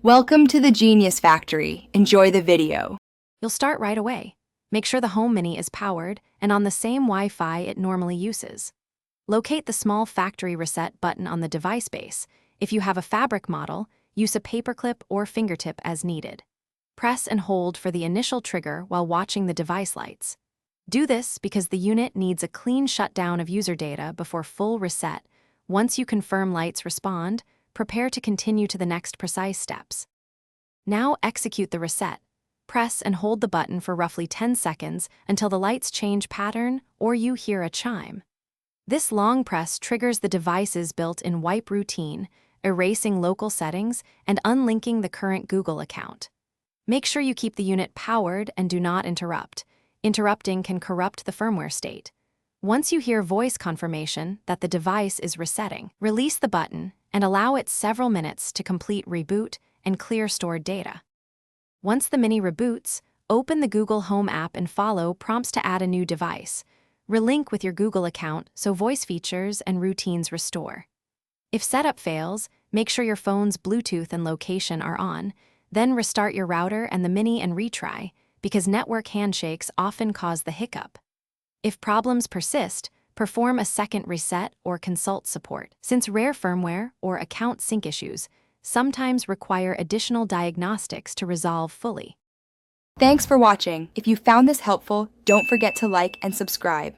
Welcome to the Genius Factory. Enjoy the video. You'll start right away. Make sure the Home Mini is powered and on the same Wi-Fi it normally uses. Locate the small factory reset button on the device base. If you have a fabric model, use a paperclip or fingertip as needed. Press and hold for the initial trigger while watching the device lights. Do this because the unit needs a clean shutdown of user data before full reset. Once you confirm lights respond, prepare to continue to the next precise steps. Now execute the reset. Press and hold the button for roughly 10 seconds until the lights change pattern or you hear a chime. This long press triggers the device's built-in wipe routine, erasing local settings and unlinking the current Google account. Make sure you keep the unit powered and do not interrupt. Interrupting can corrupt the firmware state. Once you hear voice confirmation that the device is resetting, release the button and allow it several minutes to complete reboot and clear stored data. Once the Mini reboots, open the Google Home app and follow prompts to add a new device. Relink with your Google account so voice features and routines restore. If setup fails, make sure your phone's Bluetooth and location are on, then restart your router and the Mini and retry, because network handshakes often cause the hiccup. If problems persist, perform a second reset or consult support, since rare firmware or account sync issues sometimes require additional diagnostics to resolve fully. Thanks for watching. If you found this helpful, don't forget to like and subscribe.